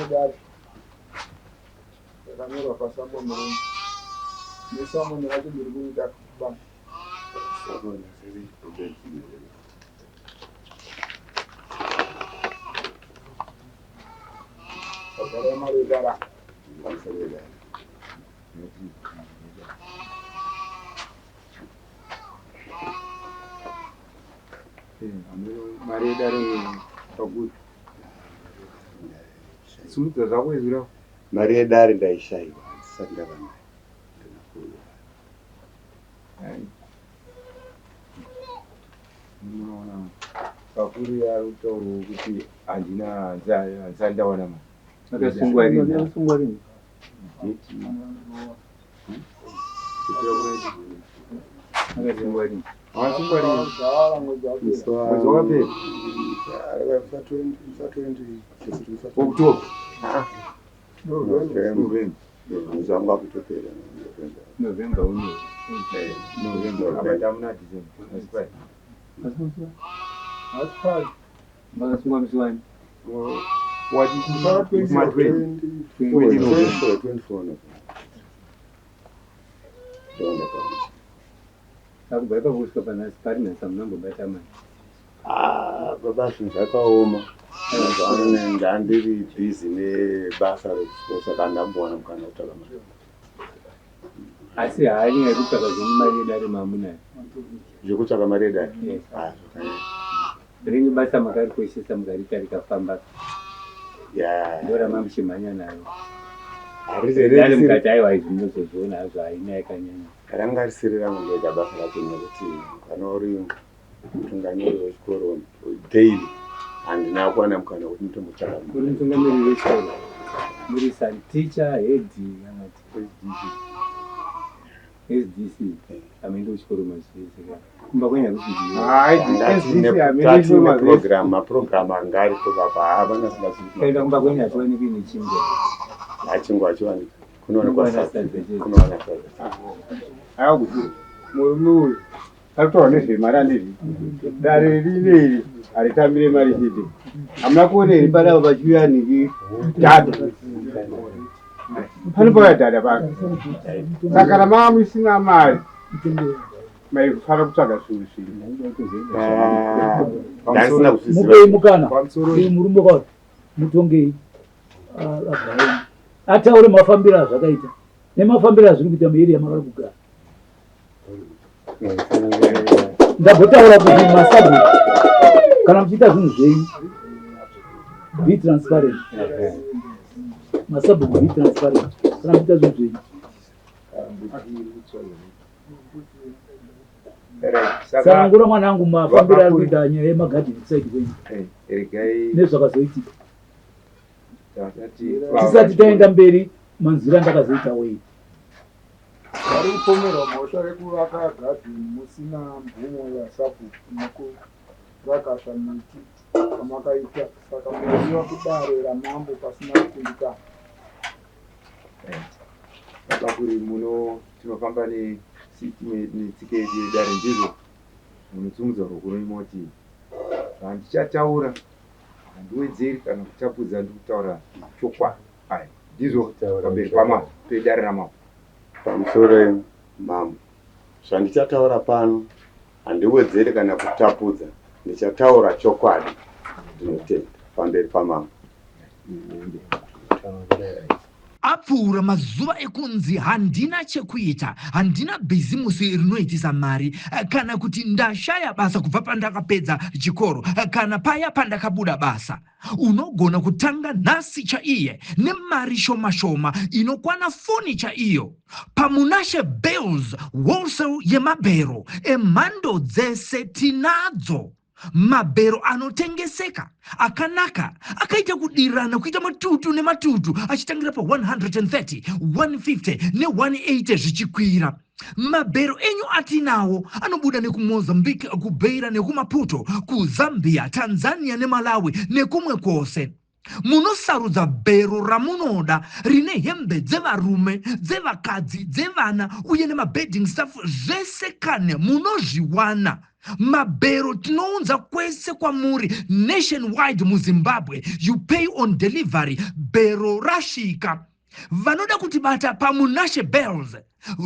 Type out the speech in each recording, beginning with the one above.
Maridadi. Yakanyorwa pasambo murume. Nesamoni racho ndiri kuita kubamba. Samoni ziri kubeki. Pagara maridara. Maridara. Maridara paguti. Sumudza zvako izvira. Maridara ndaishaiwa sandava nayo. Unoona pakuru yarutauro kuti handina nzandawana mari. Akasungwa rini? Akasungwa rini? Akasungwa rini? Mwezi wakapera? Oktoba? November uno. November. Abata muna December. Asipali. Makasungwa musi wani? What is 24 Akubva pakusvika panhasi pari nhasa munambobata mari. Baba zvinhu zvakaoma. Ndandiri bhizi nebasa rekuchikoro saka ndambowana mukana wekutsvaka mari. Asi haani yekutsvaka zvenyu mari yedare mamunayo. Zvekutsvaka mari yedare? Rinyi basa makarikoshesa mukarita rikafamba. Ndora mamuchimhanya nayo. Dare mukati aiwa izvi munozozviona hazvo haina yakanyanya. Ranga risiri rangu ndoita basa racho nekuti kana uri mutungamiri wechikoro daily handina kuwana mukana wekuti nditombotsvaka mari. Uri mutungamiriri wechikoro? Muri teacher, head kana SDC ameenda kuchikoro mazivese kumba kwenya kuti maprogram anga aripo papa havana singazivi kaenda kumba kwenya atiwanikwi nechingwa achingwa achiwanika kunowanikwa aiwa kuti murume uyu arikutaura nezvemari andizvi dare rineri haritambire mari chete hamuna kuoneri padavo pachiuyaniki dada panopauya dada pake saka ramava musina mari maifana kutsvaga zvinhu mupei mukana murume kwati mutongei ataure mafambiro azvakaita nemafambiro azviri kuita mueriya makari kugara. Ndagotaura kuti masabhuku kana muchiita zvinhu zvenyu be transparent. Masabhuku be transparent kana muchiita zvinhu zvenyu. Sanangura mwanangu mafambiro ari kuita nyaya yemagadhini kusaidi kwenyu nezvakazoitika tisati taenda mberi manzira ndakazoita wei. Vari kupomerwa mhosva rekuvaka gadhini musina mvumo yasabhuku nokuvakasva miti kwamakaita saka munodiwa kudare ramambo pasina kukundikana. pakuri muno tinofamba netsika yedu yedare ndizvo munotsumudza roko rinoti handichataura handiwedzeri kana kutapudza ndikutaura chokwadi ndizvo pamberi pamambo pedare ramambo. pamusoro mambo zvandichataura pano handiwedzeri kana kutapudza ndichataura chokwadi ndinotenda pamberi pamambo. Apfuura mazuva ekunzi handina chekuita, handina bhizimusi rinoitisa mari, kana kuti ndashaya basa kubva pandakapedza chikoro, kana paya pandakabuda basa. Unogona kutanga nhasi chaiye nemari shoma shoma inokwana foni chaiyo. Pamunashe Bells wholesale yemabhero emhando dzese tinadzo. Mabhero anotengeseka akanaka akaita kudirana kuita matutu nematutu achitangira pa 130, 150 ne180 zvichikwira. Mabhero enyu atinawo anobuda nekumozambique, kubeira nekumaputo, kuzambia, Tanzania neMalawi nekumwe kwose. Munosarudza bhero ramunoda rine hembe dzevarume, dzevakadzi, dzevana uye nemabedding stuff zvese kane munozviwana. Mabero tinounza kwese kwamuri nationwide muZimbabwe. You pay on delivery. Bero rashika. Vanoda kuti bata pamunashe bells.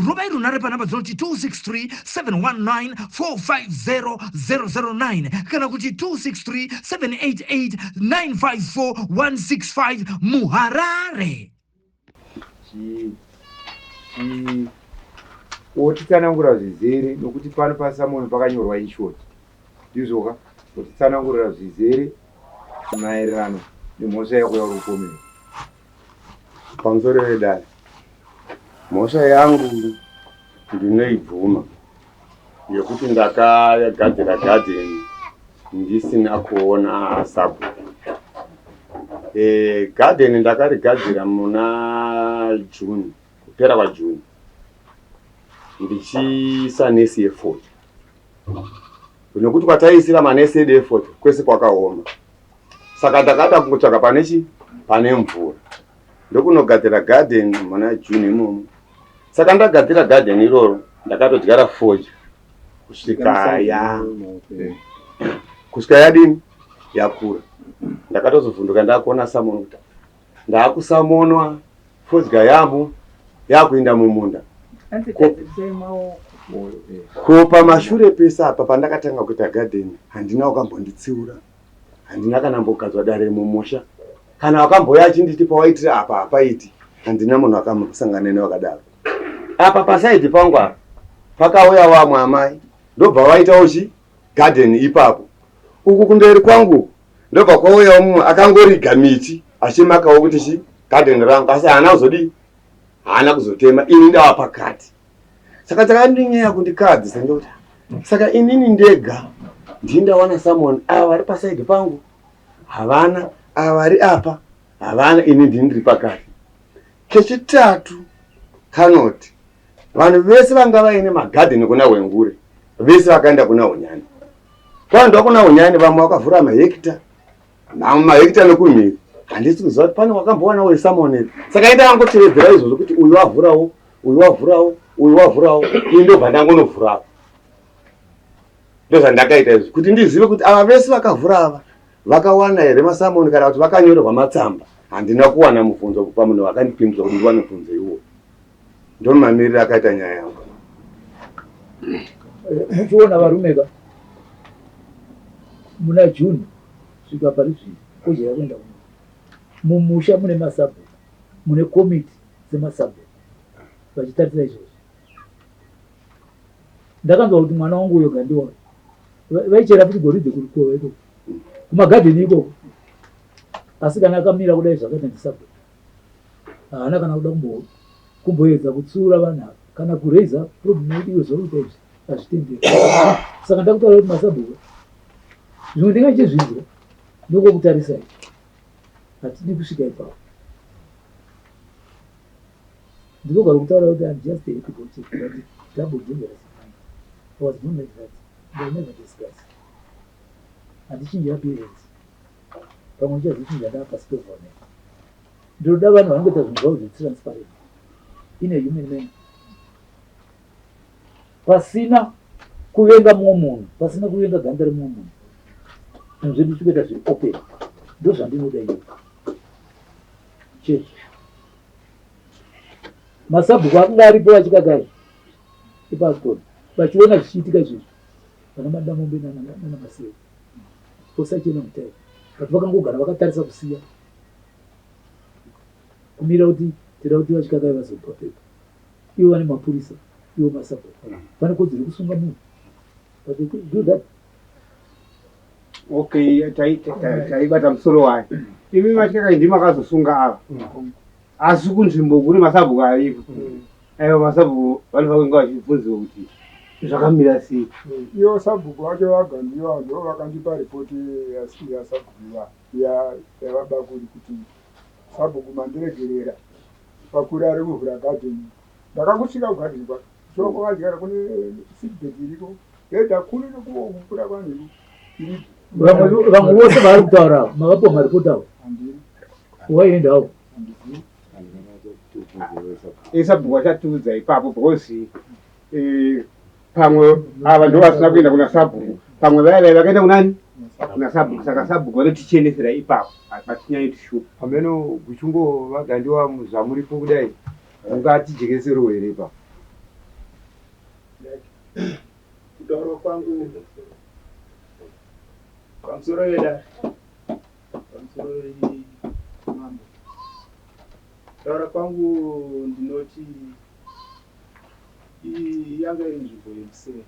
Rubai runare panamba dzinoti 263-719-450-009 kana kuti 263-788-954-165 muHarare. Otitsanangura zvizere nokuti pano paSamuel pakanyorwa inshort. Ndizvoka otitsanangurira zvizere maererano nemhosva yako yaurikomera. Pamusoro pedare, mhosva yangu ndinoibvuma yekuti ndakagadzira gadheni ndisina kuona sabhuku. Gadheni ndakarigadzira muna Juni, kupera kwaJuni, ndichiisa nesi ye40. Nokuti kwataisira manesi edu e40 kwese kwakaoma. Saka ndakada kungotsvaka pane mvura. Ndokunogadzira garden muna Juni imomo. Saka ndagadzira garden iroro ndakatodyara foji kusvika yadini yakura. Ndakatozovhunduka ndakuona samono. Ndakusamonwa fodya yambo yakuenda mumunda. Ko pamashure pesa apa pandakatanga kuita garden handina wakambonditsiura. Handina kana mbogadzwa dare mumusha. Kana wakamboya achinditi pawaitira apa apaiti handina munhu akambosanganene wakadaro. Apa pasaidi pangu apa pakauya wamwe amai ndobva waitawo garden ipapo. Uku kumberi kwangu ndobva kwauya mumwe akangoriga miti achimakawo kuti garden rangu asi haana kuzotema ini ndawa pakati. Saka takandinyaya kundikadzisa ndoti saka inini ndega ndindawana someone ava vari pasaidi pangu havana avari apa havana ini ndiri pakati. Kechitatu kanoti vanhu vese vanga vaine magadheni kuna Wengure vese vakaenda kuna Unyani. Kwaenda kuna Unyani vamwe vakavhura mahekita mahekita nekumhiri. Handisi kuziva kuti pane wakambowana we someone. Saka enda angotevedzera izvozvo kuti uyu wavhurawo uyu wavhurawo uyu wavhurawo ini ndobva ndangonovhurawo. Ndozvandakaita izvi kuti ndizive kuti ava vese vakavhura ava vakawana here masamoni kana kuti vakanyorerwa matsamba. Handina kuwana mubvunzo kupa munhu wakandipindura kuti ndiwane mubvunzo iwowo. Ndoni mamiriro akaita nyaya yangu. Chiona varumeka muna Juni svika parizvino kujera kuenda mumusha mune masabhuku mune komiti dzemasabhuku vachitarisa izvozvo. Ndakanzwa kuti mwana wangu uyo gandiwa vaichera kuti goridhe kurikova ikoko kumagadheni ikoko, asi kana akamira kudai zvakaita ndisabhuku haana kana kuda kumboedza kutsiura vanhu ava kana kureiza problem iwe zvakuita izvi hazvitendeki. Saka ndakutaura kuti masabhuku zvimwe ndingachizvinzwa ndokokutarisa izvi hatidi kusvika ipapo. Ndinogara kutaura kuti I'm just a people check, but double dangerous. I was not like that. They never discuss. Handichinjira parents. Pamwe chazvichinja ndapasitovha ne. Ndinoda vanhu vanongoita zvinhu zvavo zvetransparent. In a human man. Pasina kuvenga mumwe munhu, pasina kuvenga ganda remumwe munhu. Zvinhu zvedu tikuita zviri open. Ndo zvandinoda iwe. Chechi. Masabhuku akanga aripo vachikagara ipastori vachiona zvichiitika izvozvo vana madamombe nana Maseu posachena mutai kuti vakangogara vakatarisa kusiya kumira kuti tira kuti vachikagara vazopa pepa ivo vane mapurisa ivo masabhuku vane kodzero yekusunga munhu but they could do that. Okay, taibata musoro wayo imi machikaka ndima akazosunga ava asi kunzvimbo kune masabhuku aripo. Aiwa masabhuku vanhu vakange vachibvunziwa kuti zvakamira sei. Iyo sabhuku vacho vagandiwa ndo vakandipa ripoti yasabhuku yavabakuri kuti sabhuku mandiregerera pakuri ari kuvhura gadheni. Ndakakusvika kugadheni kwake soko vadyara kune seedbed iriko yedha kune nekukura kwanhu iri. Vamwe vose vari kutaura makapiwa maripoti avo waiendawo sabhuku achatiudza ipapo because pamwe ava ndo vasina kuenda kuna sabhuku, pamwe vaya vakaenda kunani kuna sabhuku. Saka sabhuku vanotichenesera ipapo patinyanyi tishupa. Pamene kuchungo vagandiwa zvamuripo kudai ungatijekeserwo here ipapo. Kutaura kwangu pamusoro weda pamusoro wemambo, kutaura kwangu ndinoti yanga iri nzvimbo yemusere.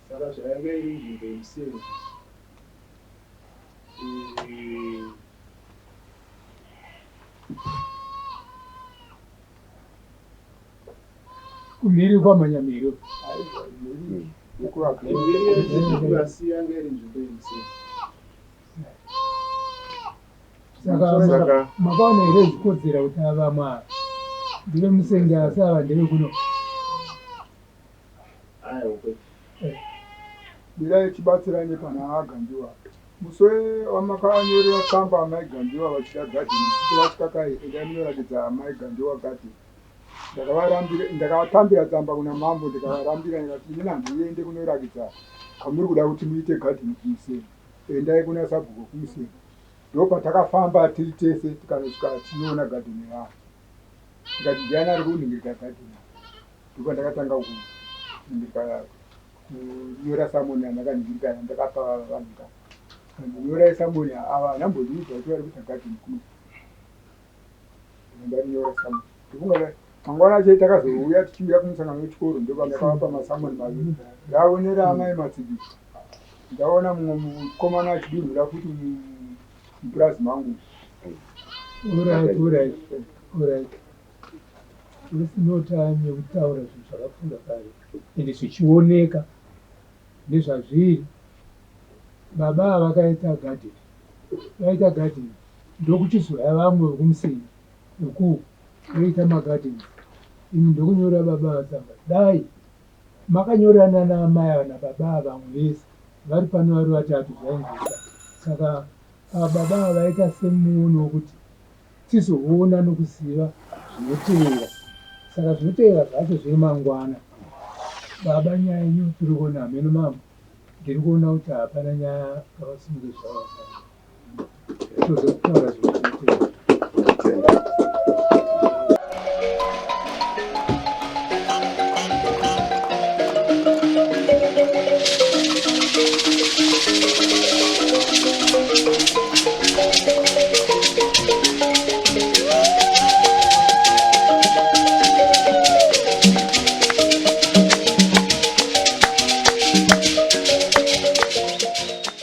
Saka zvayanga iri nzvimbo yemusere kumhiri kwamanyamiro asi yanga iri nzvimbo yemusere. saka makaona here zvikodzera kuti avamwe ndive musenge asi ava ndeve kuno. Birai tibatsirane pana agandiwa. Musi wamakanyorera tsamba amaigandiwa vachida gadhini, vasvikakai endai munoratidza amaigandiwa gadhini. Ndakavatambira tsamba kuna mambo ndikavarambira ndikati ini handiende kunoratidza kwamuri kuda kuti muite gadhini kumuseni, endai kuna sabhuku kumuseni. Ndo patakafamba tiri tese tikasvika tinoona gadhini yavo. Tikati ndiani ari kunhingirika gadhini, ndipo ndakatanga kunhingirika kunyora samoni andakanhingirika ndakapa vanhu ka ndinyorai samoni ava nambodiudza kuti vari kuita gadhini kuno ndarinyora samoni ndikunga mangwana acho takazouya tichiuya kumusangano wechikoro ndopa ndakavapa masamoni maviri ndaonera amai matsidi ndaona mumwe mukomana achidurura futi mupurazi mangu. Alright. This is no time yekutaura zvinhu zvakafunda kare ende zvichioneka nezvazviri. Baba vakaita gadheni ndokuchizoya vamwe vekumuseni uku voita magadheni. Imi ndokunyora baba vatsamba dai makanyorana naamai ava nababa vamwe vese vari pano vari vatatu zvainzisa. Saka baba vaita semuono wekuti tizoona nokuziva zvinoteera. Saka zvinoteera zvacho zviri mangwana. Baba nyaya yenyu tiri kuona hameno mama ndiri kuona kuti hapana nyaya kavasimudza zvavafana tozotaura zvinoteera.